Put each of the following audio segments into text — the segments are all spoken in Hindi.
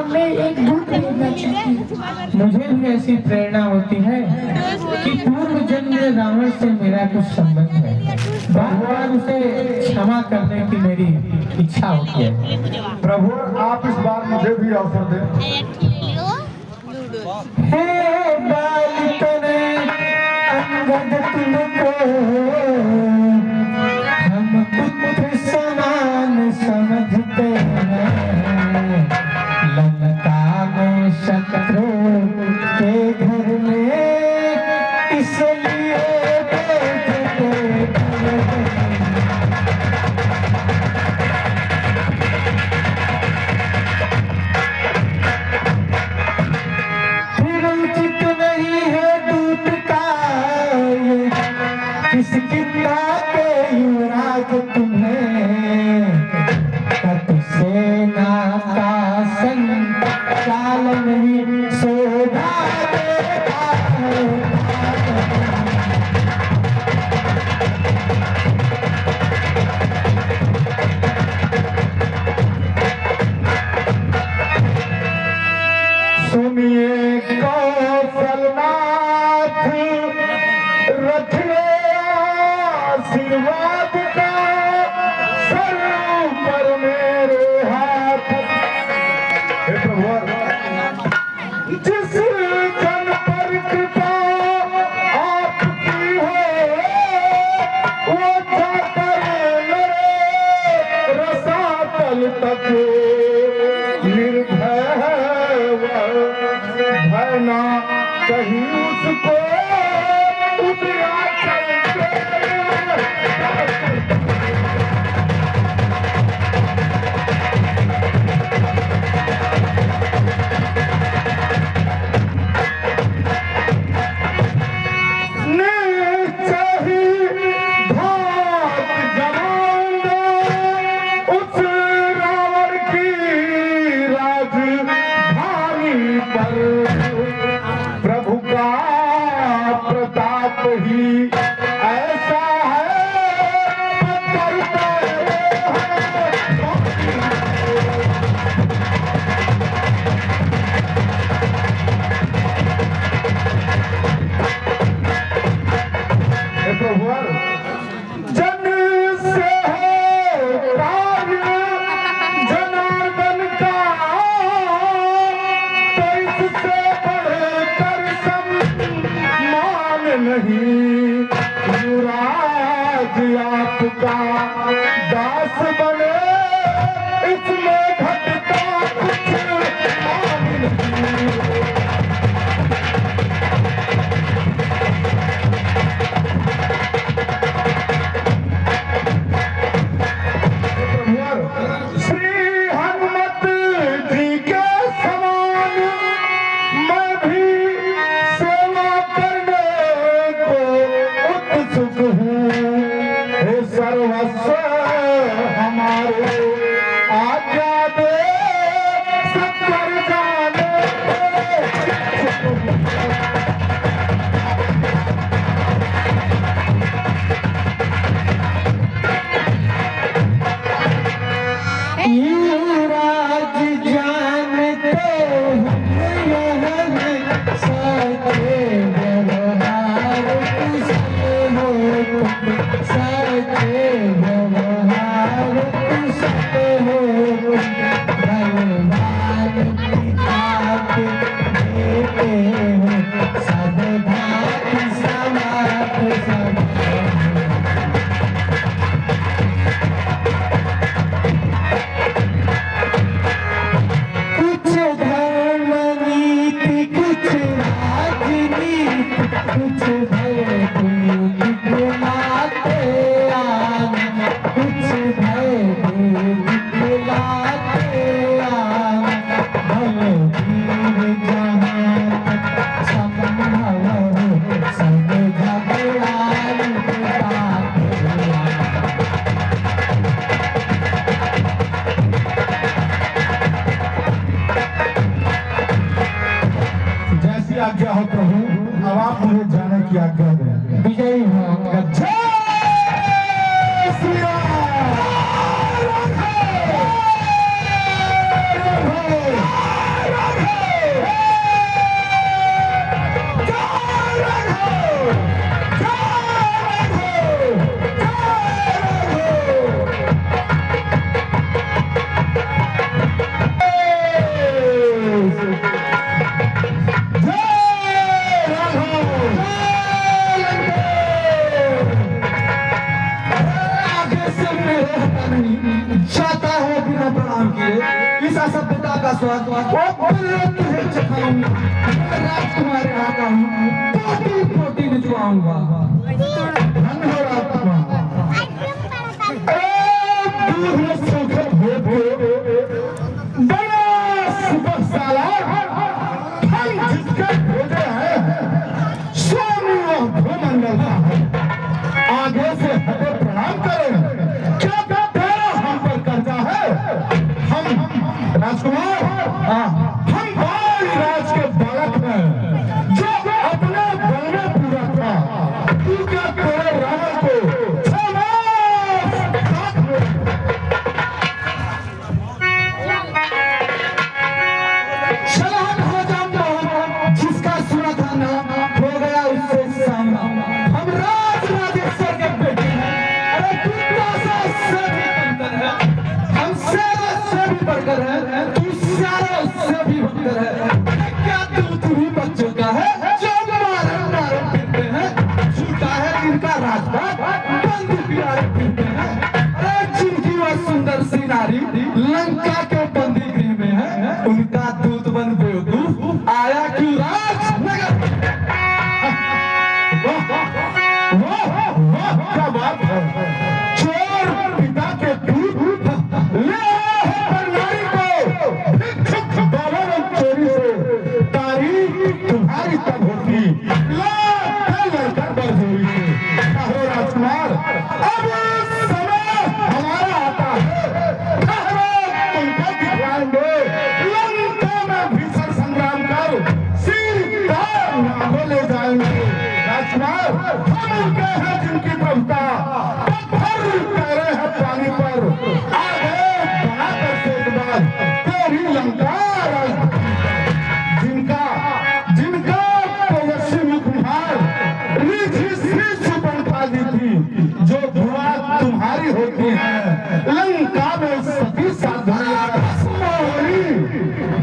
मैं एक दूध खरीदना चाहती हूँ। मुझे भी ऐसी प्रेरणा होती है कि पूर्व जन्म में रावण से मेरा कुछ संबंध है। बार बार उसे क्षमा करने की मेरी इच्छा होती है। प्रभु आप इस बार मुझे भी अवसर दें। हे बालिकने अंगद तुमको हम पुत्र समान समझते हैं। लंका में शत्रु के घर में इसलिए भेजते हैं। फिर उचित नहीं है दूत का ये, किसकी के युवराज तुम्हें कट सेना का संचालन ही शोभा देता है। सुनिए कौशलनाथ रखिए आशीर्वाद का सर पर मेरे हाथ। हे प्रभु जिस जन पर कृपा आपकी हो वो जाकर मेरे रसातल तक निर्भय भयना कहीं उसको उतरा उस रावण की राजधानी पर प्रभु का प्रताप ही ऐसा है करता है प्रभु जन से हो कार्य जनार्दन का तो इससे बढ़कर सम्मान नहीं। युवराज आपका दास बने इसमें घटता कुछ मान नहीं। श्री हनुमत जी के समान मैं भी सेवा करने को उत्सुक हूँ। हे सर्वस्व हमारे आज्ञा दे सब कर जाने। युवराज जानते सचे व्यवहार कुशल हो तुम, सचे व्यवहार कुशल हो तुम। भगवान पिता के बेटे हो सब भांति समाप्त सब। कुछ धर्म नीति कुछ राजनीति कुछ भय भूत दिलाते आना, कुछ भय भूत दिलाते आना। भले वीर जहाँ तक संभव हो सब झगड़ाई बिताते आना। जैसी आज्ञा हो प्रभु अब आप मुझे जाने की आज्ञा दें। विजयी हो जय श्री राम। वो तुझे चखाऊंगा। राजकुमार आता हूँ, पोटी पोटी निचवाऊंगा। धन्य हो राजकुमार। दूध में सूखे भेद को बड़ा सुपर सालार हम जिसके भेजे हैं स्वामी वह भूमंडल का है। आगे से हटे प्रणाम करें। क्या तेरा हम पर कर्जा है? हम राजकुमार हम बाल राज के बालक हैं जो अपने बल में पूरा था। तू क्या तेरे रावण को शलान हो जाऊंगा, जिसका सुना था नाम हो गया उससे सामना। हम राजेश्वर के बेटे हैं। अरे कुत्ता से भी अंतर है, हम शेरों से भी बढ़कर है, तू शेरों से भी बढ़कर है। क्या तू भी बच्चों का है जो मारे फिरते हैं? झूठा है जिनका राजपाट बंदूक प्यारे फिरते हैं। अरे जिनकी वह सुंदर सी नारी लंका के बंदी गृह में है, उनका दूत बन बेवकूफ आया क्यों राजनगर? वाह क्या बात है। चोर पिता के दूध ले आए हैं पर नारी को भिक्षुक बाबा ने चोरी से। तारीफ तुम्हारी तब होती लड़कर बरजोरी से। कहो राजकुमार अब समय हमारा आता है। तुमको दिखलाएंगे लंका में भीषण संग्राम कर सीता को ले जाएंगे। राजकुमार हम उनके हैं जिनकी प्रभुता पत्थर पैरे हैं पानी पर। आगे बढ़ाकर से एक बार तेरी लंका जिनका जिनका तेजस्वी मुखमार रिद्धि श्री सुपर्णखा दी थी, जो धुआ तुम्हारी होती है। लंका में सती साधुरी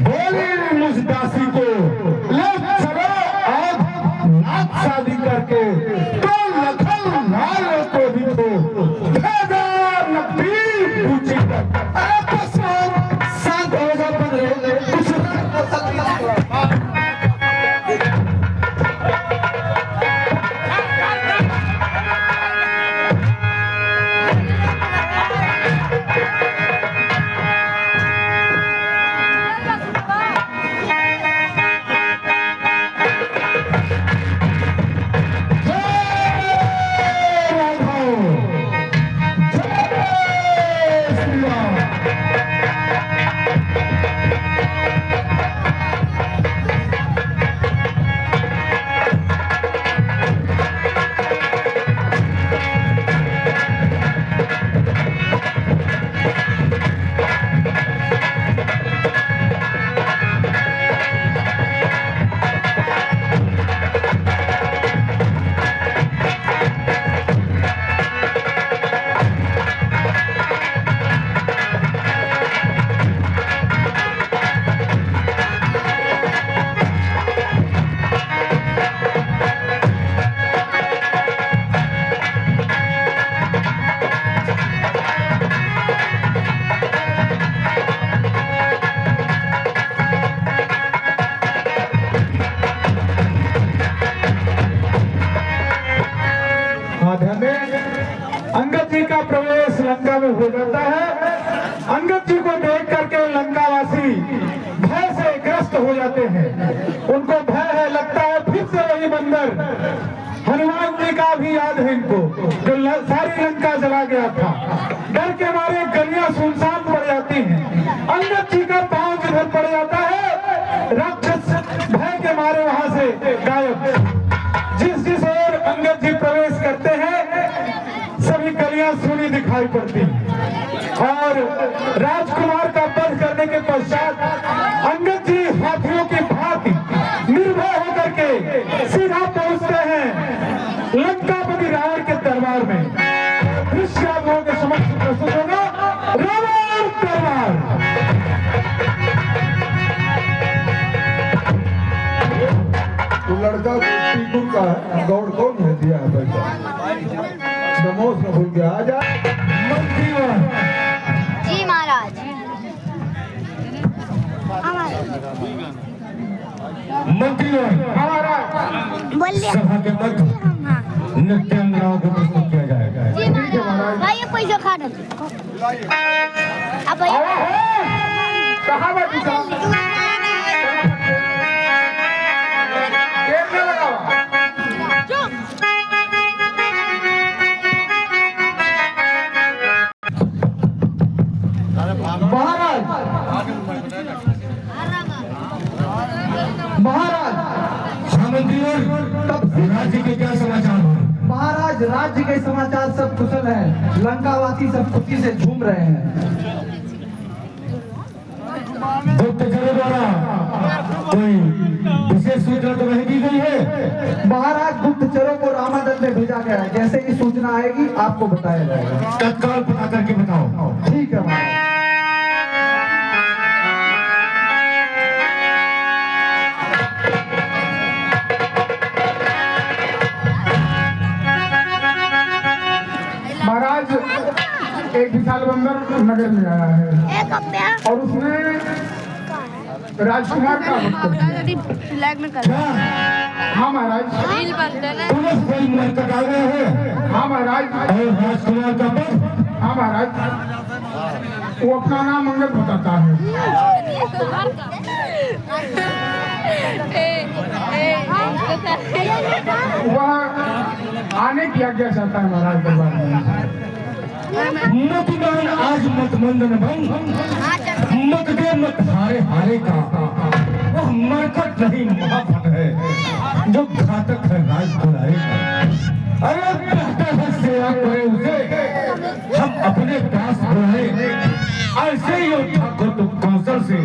बोली मुझ दासी को ले चलो आज नाथ शादी करके तो लखन नाल को भी तो भेजा नकदी पूछी कर। अरे बस शांत हो जा बंदरे, कुछ अंगद जी का प्रवेश लंका में हो जाता है। अंगद जी को देख करके लंकावासी भय से ग्रस्त हो जाते हैं। उनको भय है, लगता है फिर से वही बंदर हनुमान जी का भी याद है इनको, जो सारी लंका जला गया था। डर के मारे गलियां सुनसान पड़ जाती हैं। अंगद जी का पांव जिधर पड़ जाता है, राक्षस भय के मारे वहां से गायब। जिस ओर अंगद जी प्रवेश करते हैं सभी गलियां सूनी दिखाई पड़ती और राजकुमार का वध करने के पश्चात अंगद जी हाथियों की भांति निर्भय होकर के सीधा पहुंचते हैं लंकापति रावण के दरबार में। दृश्य आप लोगों के समक्ष प्रस्तुत होगा रावण दरबार। तो लड़का टीकू का है, गौड़ कौन है दिया है पैसा? नमोस न भूल गया। आजा मंत्री जी महाराज। मंत्रियों, सभा के मध्य नृत्यांगनाओं को प्रस्तुत किया जाएगा। भाई ये पैसा खा दो। अब भाई कहाँ बैठी साहब? कैमरा लगाओ। महाराज राज्य के क्या समाचार हैं? महाराज राज्य के समाचार सब कुशल हैं। लंकावासी सब खुशी से झूम रहे हैं। गुप्तचरों द्वारा कोई विशेष सूचना तो नहीं दी गई है? महाराज गुप्तचरों को रामादल में भेजा गया है। जैसे ही सूचना आएगी आपको बताया जाएगा। तत्काल पता करके बताओ। ठीक है महाराज। महाराज एक विशाल बंदर नगर में आया है और उसने राजकुमार का हाँ महाराज पुलिस कोई मरकट आ गए हैं। हाँ महाराज और राजकुमार का पद। हाँ महाराज वो अपना नाम मंगल बताता है। वह आने की आज्ञा चाहता है महाराज दरबार में। मतदान आज मत मंदन भंग, मत दे मत हारे हारे का। वह मरकट नहीं महाफट है जो घातक है राज दुलारे का। अरे बेहतर है सेवा करे उसे हम अपने पास बुलाए। ऐसे योद्धा को तो कौशल से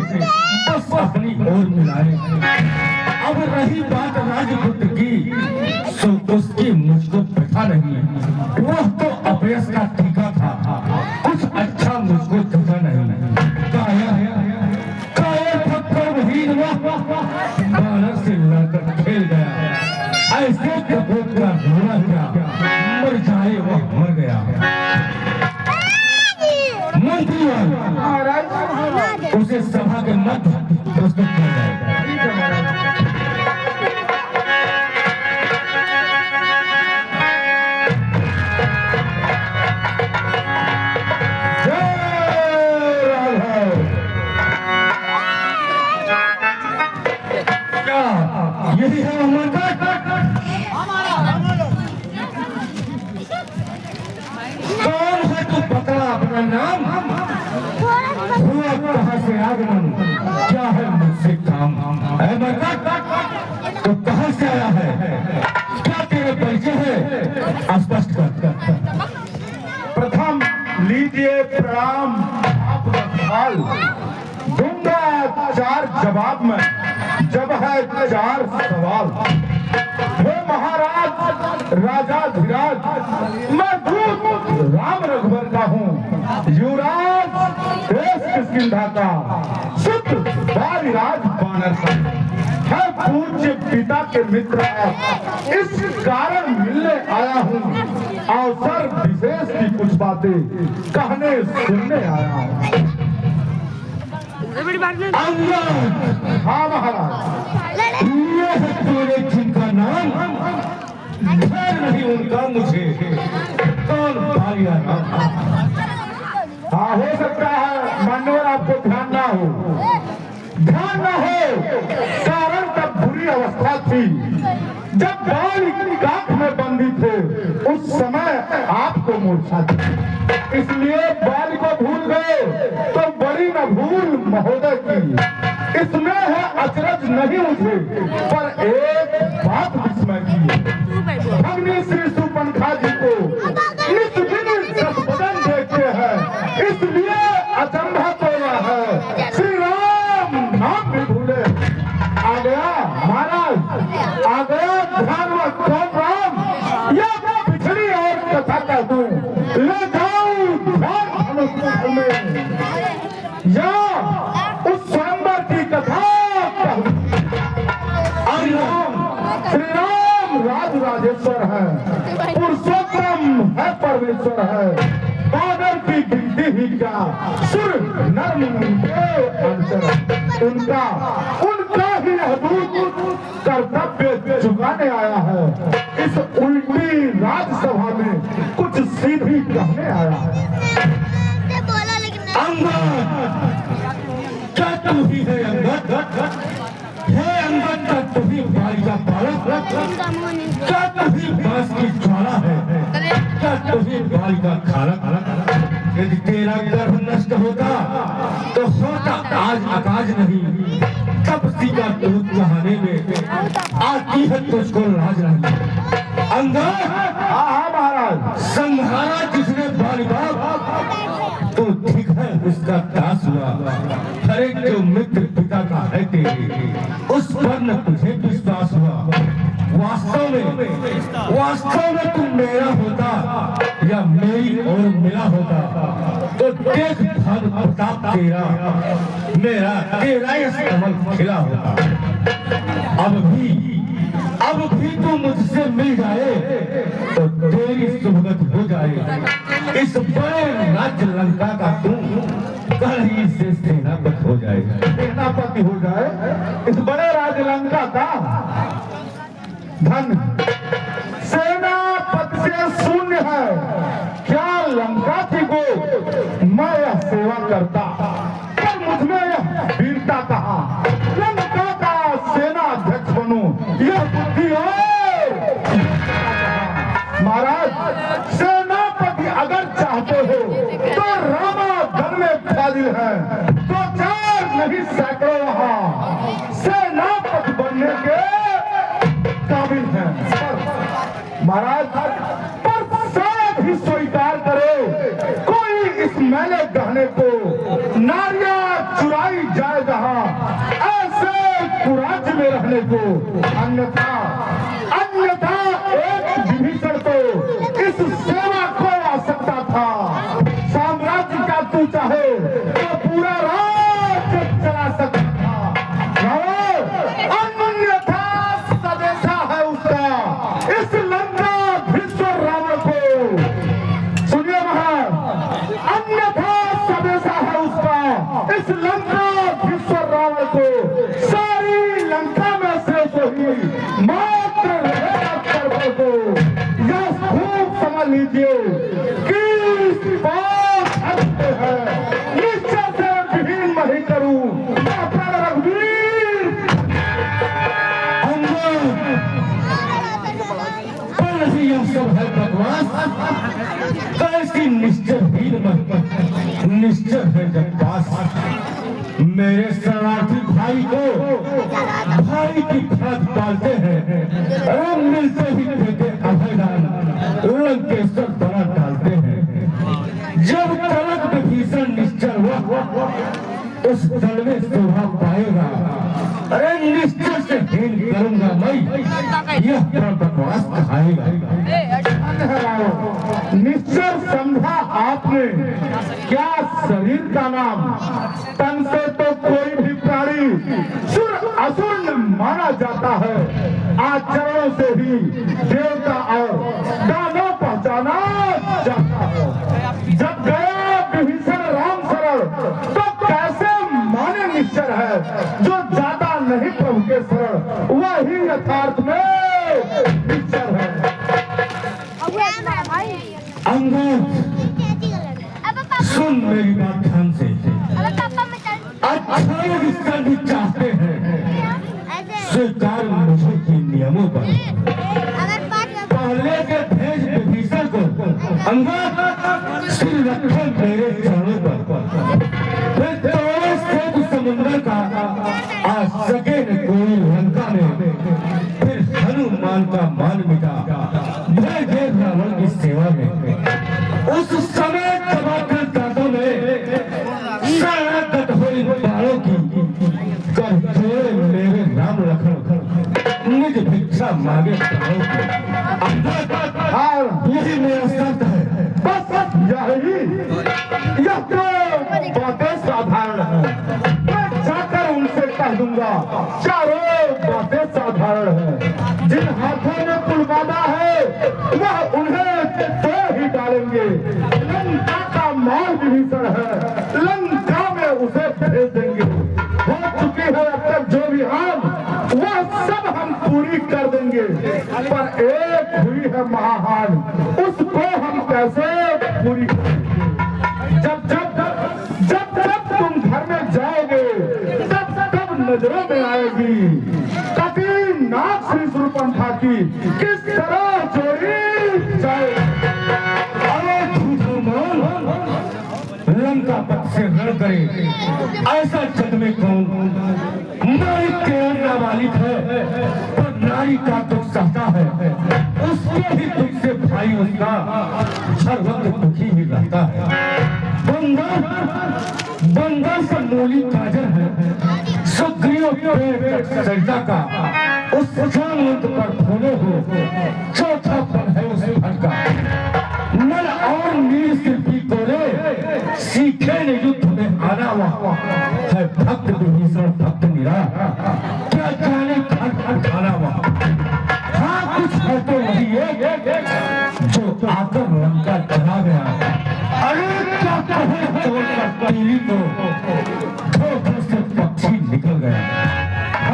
बस अपनी ओर मिलाए। अब रही बात राजपुत्र की सो उसकी मुझको पता नहीं। वह तो अपयश का टीका था, कुछ अच्छा मुझको दिखा नहीं। काया पत्थर वहीन बानर से लड़कर खेल गया। ऐसे कपूर का रोना क्या, मर जाए वह मर गया। मंत्री महाराज उसे सभा के मध्य प्रस्तुत किया जाएगा। यही है कौन है तू पकड़ा अपना नाम? हुआ कहाँ से आगमन, क्या है मुझसे काम? तो कहाँ से आया है, क्या तेरे परिचय है? स्पष्ट कर। प्रथम लीजिए प्रणाम आप रखवाल। दूंगा 4 जवाब में, जब है 4 सवाल। हे महाराज राजा धीराज, मैं दूत राम रघुवर का हूँ। युवराज देश किष्किंधा का, शुद्ध बालीराज बानर का। है पूज्य पिता के मित्र आप, इस कारण मिलने आया हूँ। अवसर विशेष की कुछ बातें कहने सुनने आया हूँ। हाँ महाराज, ये है तूने जिनका नाम, ध्यान नहीं उनका मुझे, कौन भालिया नाम? हाँ हो सकता है मान्यवर आपको ध्यान ना हो। ध्यान ना हो कारण तब बुरी अवस्था थी जब बाल गांठ में बंदी थे, उस समय आपको मूर्छा थी। इसलिए बाल को भूल गए तो बड़ी न भूल महोदय की। इसमें है अचरज नहीं मुझे, पर एक बात विस्मय की। भगनी श्री सुपंखा जी को नित दिन 10 बदन देखते हैं, इसलिए अचंभा तो यह है श्री राम नाम भी भूले। आ गया महाराज, आ गया ध्यान में कौन राम, या पिछड़ी और कथा कह दूं, ले जाऊं ध्यान धनुष में, या उस स्वयंवर की कथा कहूं। श्री राम राज राजेश्वर है, पुरुषोत्तम है परमेश्वर है। बादर की गिनती ही क्या, सुर नर मुनि के अंतर। उनका ही यह दूत कर्तव्य चुकाने आया है। इस उल्टी राज्यसभा में कुछ सीधी कहने आया है। अंगद, क्या तू ही है अंगद? हे अंगद, क्या तू ही बारी का बालक? क्या तू ही बांस की ज्वाला है? क्या तू ही बारी का खालक? यदि तेरा गर्भ नष्ट होता तो होता आज आकाश नहीं, तब का दूध कहाने में आती है तुझको लाज नहीं। अंगद, हाँ महाराज, संहारा जिसने बाली बाप तो ठीक है उसका दास हुआ। हर एक जो मित्र पिता का है तेरे, उस पर न तुझे विश्वास हुआ। वास्तव में तू मेरा होता या मेरी ओर मिला होता तो देख भग प्रताप तेरा तेरा यह कमल खिला होता। अब भी तू मुझसे मिल जाए तो तेरी सुभगति हो जाए। इस बड़े राज्य लंका का तू कल ही से सेनापति हो जाए। सेनापति हो जाए इस बड़े राज्य लंका का। धन सेनापति से शून्य है, क्या लंका थी को मैं यह सेवा करता, पर मुझमें यह वीरता कहा। लंका का सेनाध्यक्ष बनूं यह बुद्धि है। महाराज, सेनापति अगर चाहते हो तो रामागढ़ में फाजिल है, तो 4 नहीं सैकड़ों वहां सेनापति बनने के काबिल है। महाराज, पर शायद ही स्वीकार करे कोई इस मैले गहने को, नारियां चुराई जाए जहां ऐसे कुराज में रहने को। अन्यथा एक विभीषण तो इस सेवा को आ सकता था। साम्राज्य का तू चाहे तो पूरा राज्य चला सकता था। अन्यथा सदेशा है उसका इस लंका विश्व रावण को। सुनिए महाराज, अन्यथा सदेशा है उसका इस लंका विश्व रावण को। सारी लंका में से वही मात्र रहेगा करने को। यह खूब समझ लीजिए कि इस बात हटते हैं निश्चय से विहीन नहीं करूं रघुवीर। यह सब है बकवास। कैसी निश्चय है जब पास मेरे शरणार्थी भाई की फर्क डालते हैं। मिलते ही देते अभयदान लंकेश्वर बना डालते हैं। जब तलक विभीषण निश्चय हुआ उस दल में शोभा पाएगा। निश्चय से हीन करूंगा मैं, यह बकवास कहाएगा। निश्चय समझा आपने, क्या शरीर का नाम? तन से तो कोई भी प्राणी सुर असुर माना जाता है, आचरणों से ही देवता और दानव पहचाना जाता है। जब गया विभीषण राम शरण तो कैसे माने निश्चय है जो ज्यादा नहीं प्रभु के शरण, वही यथार्थ में निश्चय है। अंगद, सुन मेरी बात ध्यान से। अच्छा रिश्ता भी चाहते हैं स्वीकार मुझे के नियमों पर। पहले के भेज विभीषण को अंगद सिर रखे मेरे चरणों पर। फिर तोड़े से समुद्र का आज सके न कोई लंका में। फिर हनुमान का मान मिटा भेजे रावण की सेवा में। उस समय चबाकर दांतों में शरणागत हुई बालों की कर जोड़े मेरे राम लखन निज भिक्षा मांगे प्राणों की। यही मेरा शब्द है। बस यह तो बातें साधारण है। मैं जाकर उनसे कह दूंगा चारों बातें साधारण है। जिन हाथों में पुल बांधा है वह उन्हें तो ही डालेंगे। लंका का माल विभीषण है, लंका में उसे भेज देंगे। हो चुके पर एक हुई है महान, उसको हम कैसे पूरी करेंगे? जब जब जब जब तुम घर में जाओगे तब तब नजरों में आएगी कटी नाक श्री सुरपंखा की किस तरह जोड़ी जाए। अरे झूठो बोल, लंका पथ से रण करे ऐसा जग में कौन? नारी प्रेरणा वाली है पर नारी का दुख सहता है, उसके ही दुख से भाई उसका हर वक्त दुखी ही रहता है। बंदा से मूली काजर है, सुग्रीव पेट सरिता का उस मंत्र पर फूले हो, चौथा पन है उस फल का। नल और नील शिल्पी तोरे सीखे ने युद्ध में आना हुआ है, भक्त विभीषण भक्त निरा क्या जाने खाना हुआ। हाँ कुछ है तो वही है जो आकर लंका चला गया। अरे क्या कहे तोड़कर तीली को, धोखे से पक्षी निकल गया। है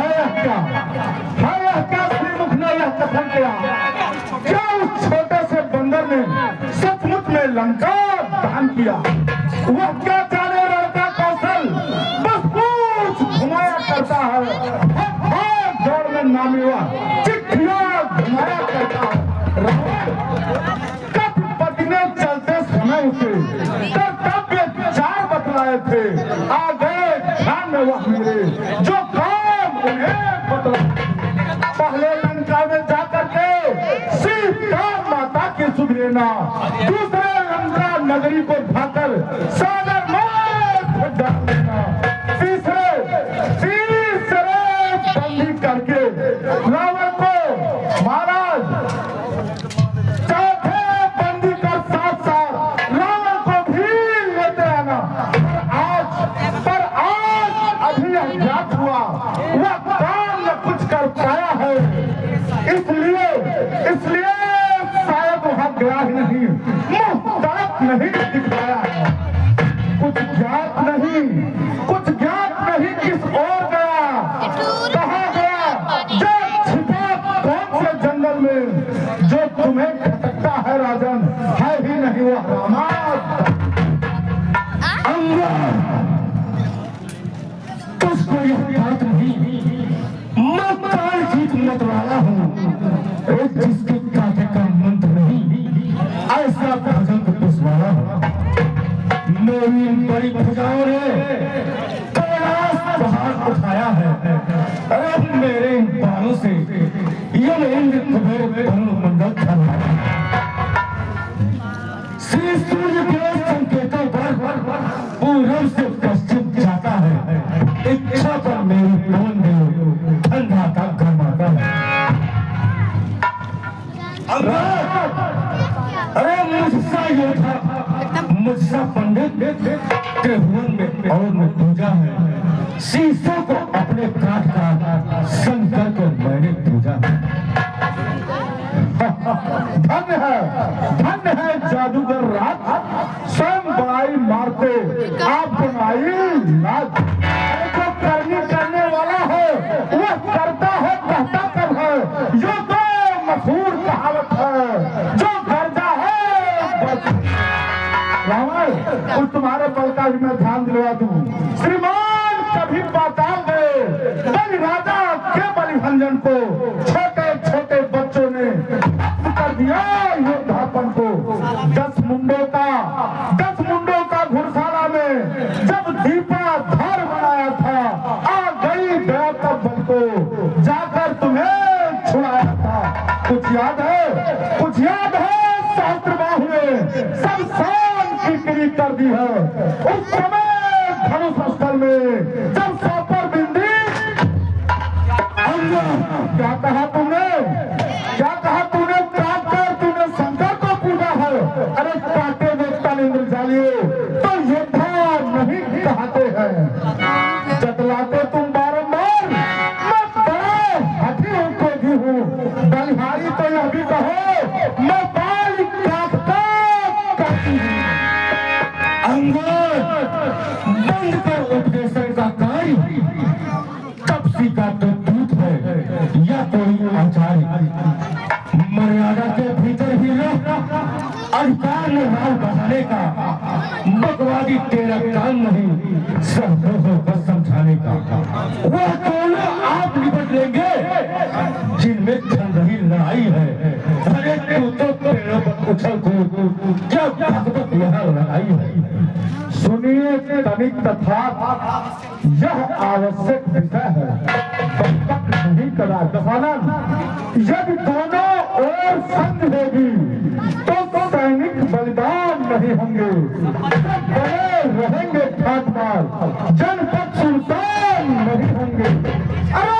क्या श्रीमुख ने यह कथन किया? क्या उस छोटे से बंदर ने सचमुच में लंका दान किया? वह क्या जाने लड़का कौशल बस पूछ घुमाया करता है, दौड़ में नामी हुआ चिट्ठियां घुमाया करता है। पति ने चलते समय उसे कर्तव्य 4 बतलाए थे, आ गए ध्यान में वह मेरे जो काम उन्हें बतला। पहले लंका में जाकर के सीता माता की सुध लेना, दूसरे लंका नगरी को भाकर सागर में डाल देना, तीसरे बंदी करके रावण को महाराज चौथे बंदी कर साथ रावण को भी लेते आना। पर आज अभी अज्ञात हुआ वह काम न कुछ कर पाया है, इसलिए शायद वहां गया ही नहीं, मुहताज नहीं दिखाया है। कुछ ज्ञात नहीं किस ओर गया, कहाँ गया, जो छिपा कौन से जंगल में जो तुम्हें खटकता है राजन, है ही नहीं वह रामाद। तुझको यह बात नहीं, मैं काल जीत मत वाला हूँ, जिसके काटे का मंत्र नहीं ऐसा भजन पुष्वाला हूँ। मेरी बड़ी भुजाओं ने कैलाश पहाड़ उठाया है, अरे मेरे इन बालों से यम इंद्र कुबेर मंडल चला। श्री सूर्य के संकेतों पर पूरब से पश्चिम जाता है, इच्छा पर मेरी टोन में ठंडा का गर्माता है। अरे मुझसा योद्धा, मुझसा पंडित त्रिभुवन में और में पूजा है, शीशों को अपने काट का शंकर को मैंने पूजा है। धन्य है जादूगर रात, स्वयं बड़ाई मारते आप बनाई लाज। जो करने वाला है वह करता है, कहता कब है, यो तो मशहूर कहावत है, जो गर्जा है रावण। कुछ तुम्हारे पल का भी मैं ध्यान दिलवा दूं, श्रीमान कभी पाताल गए बलि राजा के बलिभंजन को, छोटे छोटे बच्चों ने कर दिया योद्धापन को। 10 मुंडों का घुड़साला में जब दीपा धार बनाया था, आ गई गया तब बल को जाकर तुम्हें छुड़ाया था। कुछ याद है सहस्त्रबाहु ने सब शान की किरी कर दी है, उस समय धनुष स्थल में जब सौपर बिंदी। क्या कहा तुमने काटकर तुमने शंकर को पूजा है? अरे काटे देवता इंद्रजालियो तो योद्धा नहीं कहते हैं, जतलाते तुम बारंबार। मैं बड़ा हठी उनको भी हूँ, बलिहारी तो यह भी कहो मैं बाल काटता काटी हूँ। बंद कर उपदेशन का कार्य, तपसी का तो दूत है या कोई आचार्य। समझाने का, बकवादी तेरा काम नहीं, सबको बस समझाने का। वह दोनों आप निपट लेंगे जिनमें चल रही लड़ाई है। अरे तू तो पेड़ों पर उछल कूद, क्या भगवत यहाँ लड़ाई है। सुनिए तनिक तथा यह आवश्यक विषय है, तब नहीं करा दशानन। यदि दोनों ओर संग होगी तो सैनिक बलिदान नहीं होंगे, बड़े रहेंगे ठाटमार, जनपद सुल्तान नहीं होंगे। अरे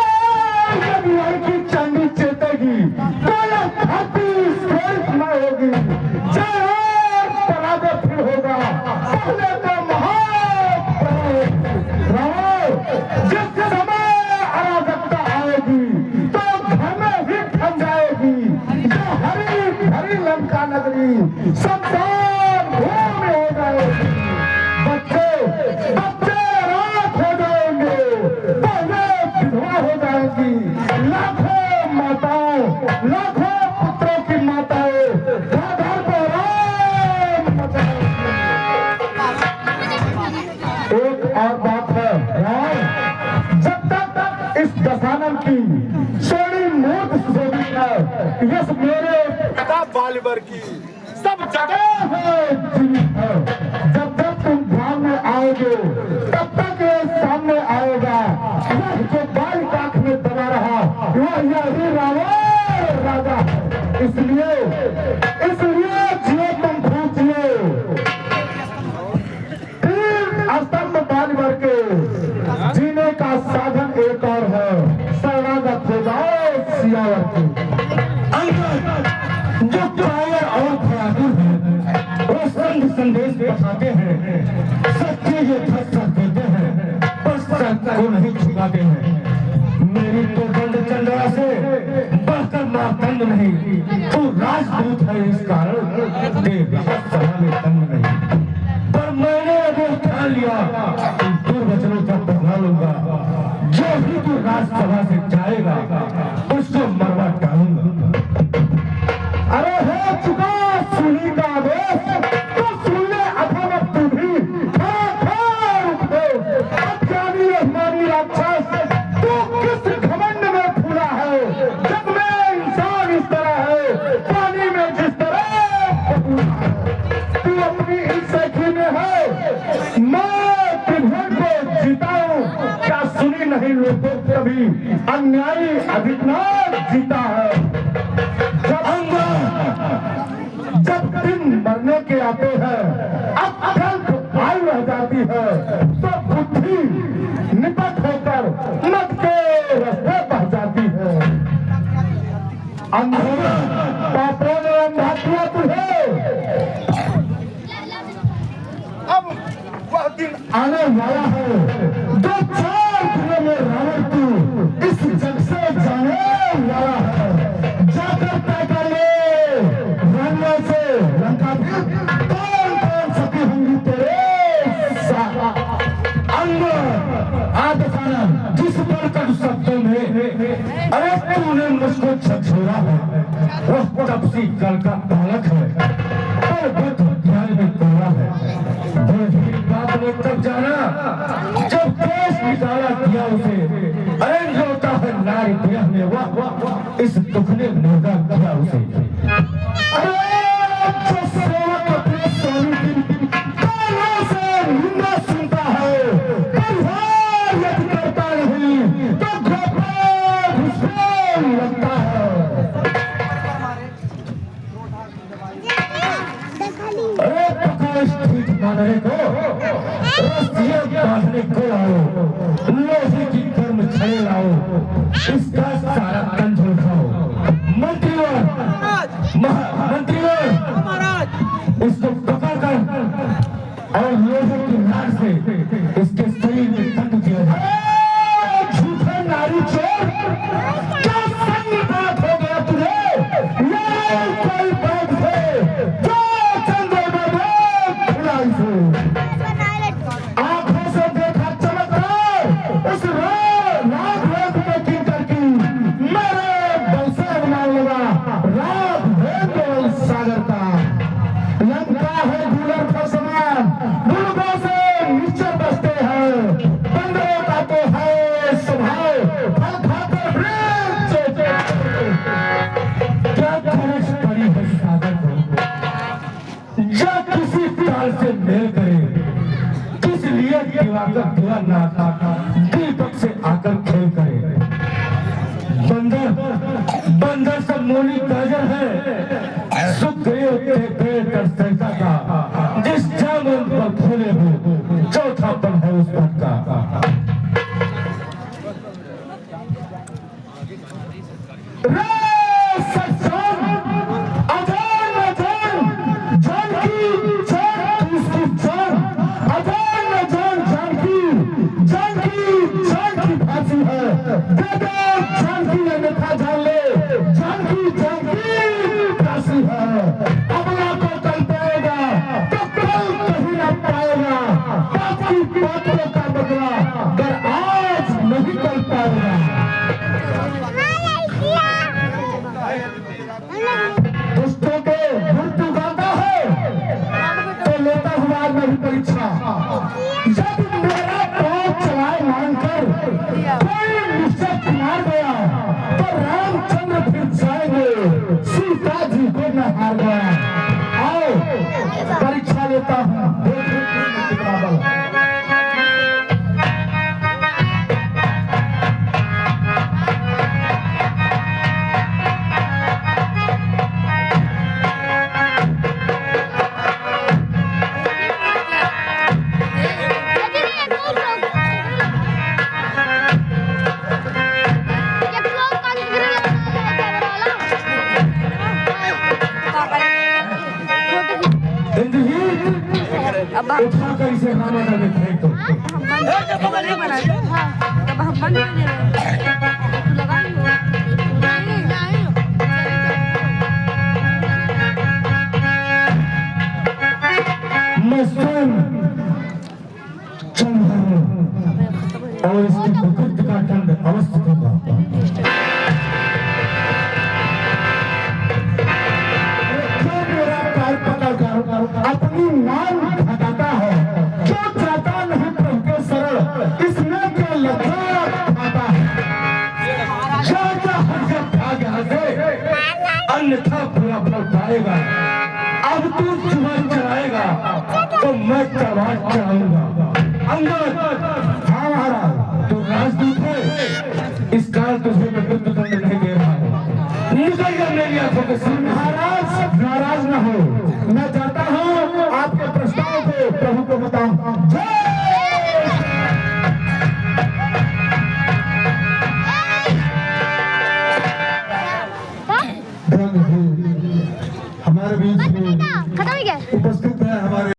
यदि लड़की चंडी चेतेगी तो यह धरती स्वर्ग में होगी, जय पराजय फिर होगा। पहले तो जिस समय अराजकता आएगी तो घर में ही थम जाएगी, जो हरी भरी लंका नगरी शमशान भूमि हो जाएगी। बच्चे बच्चे रात हो जाएंगे, पहले विधवा हो जाएंगी। लाखों माताओं, लाखों पुत्रों की माताएं घर पर राम मचाएंगी। एक और बात है, जब तक इस दशानन की सोनी मूर्त सुशोभित है, यस मेरे पिता बालिबर की सब जगह है जीवित है। जब तक तुम ध्यान में आओगे तब तक ये सामने आएगा, यह जो बाल काख में दबा रहा वह यही रावण राजा है। इसलिए जियो तुम खूब जियो। स्तंभ बालिबर के जीने का साधन एक और है, शरणागत हो जाओ सियावर के। जो कायर और बहादुर हैं वो संग संदेश पठाते हैं, सत्य ये धस देते हैं, बस सत्य को नहीं छुपाते हैं। मेरी तो दंड चंद्रा से बढ़कर मापदंड नहीं, तू राजदूत है इस कारण दे सभा में दंड नहीं। पर मैंने अभी ठान लिया तू वचनों का बदला लूंगा, जो भी तू राजसभा से जाएगा उसको मरवा डालूंगा। अरे हो चुका सुनी का आदेश तो सुन ले अथवा तू भी। अज्ञानी अभिमानी राक्षस, तू किस घमंड में फूला है। जग में इंसान इस तरह है, पानी में जिस तरह तू अपनी इंसानी में है। मैं तुम्हें को जीताऊं, क्या सुनी नहीं लोगों कभी अन्यायी अधिकनाथ जीता है। जब दिन मरने के आते हैं, अब अकल तो आयु रह जाती है, तो बुद्धि निपट होकर मत के रास्ते बह जाती है। अंधों पापों ने अंधा किया तुझे, अब वह दिन आने वाला है, 2-4 दिनों में रावण तू इस जग से जाने वाला है। जाकर तय कर ले रंगों से लंका कौन सती होंगी तेरे अंग। आदशानन जिस पर कर शब्दों में अरे तूने मुझको झकझोरा है, वह तपसी कल का बालक है, पर बुद्ध ज्ञान में तोड़ा है। बात ने तब जाना जब देश निकाला दिया उसे, अरे रोता है नारी ब्याह में वह इस दुख ने मुर्गा किया उसे। अरे जो सेवक अपने स्वामी की कानों से निंदा सुनता है, परिवार यदि करता नहीं तो घोपे घुसपैठ लगता है। अरे प्रकाश ठीक मानने को रस्सियां बांधने को लाओ, लोहे की गर्म छड़े लाओ, इसका सारा कंठ उठाओ। मंत्रीवर इसको पकड़कर और लोहे की नार से इसके शरीर में दंड दिया जाए। झूठे नारी चोर, क्या संग बात हो गया तुझे? ये कोई बात है जो चंद्रमा में खिलाई से आंखों से देखा चमत्कार, उस नाग वेद के किंकर की मेरे अमरनाथ दीपक से आकर खेल करे। बंदर सब मोनी गाजर है, सुखदेव के पेट कर सहता का, जिस जामुन पर फूले हो चौथा पन है उस पन का। दुष्टों के मृत्यु गाता है तो लेता हुआ मैं परीक्षा। जब मेरा पांव चलाए मानकर कोई निश्चय मार गया तो रामचंद्र फिर जाएंगे, सीता जी को मैं हार गया। आओ परीक्षा लेता हूँ, कितना बल है। उठा कर इसे हमारा में फेंक दो। मैं स्वयं चल रहा हूँ और इसकी प्रकृति का दंड अवश्य दूंगा। अपनी मान घटाता है, जो जाता नहीं प्रभु के शरण, इसमें क्या लज्जा खाता है। जा हरकत भाग यहाँ से, अन्यथा पूरा लौटाएगा। अब तू जुबान चलाएगा तो मैं तलवार चलाऊंगा। अंदर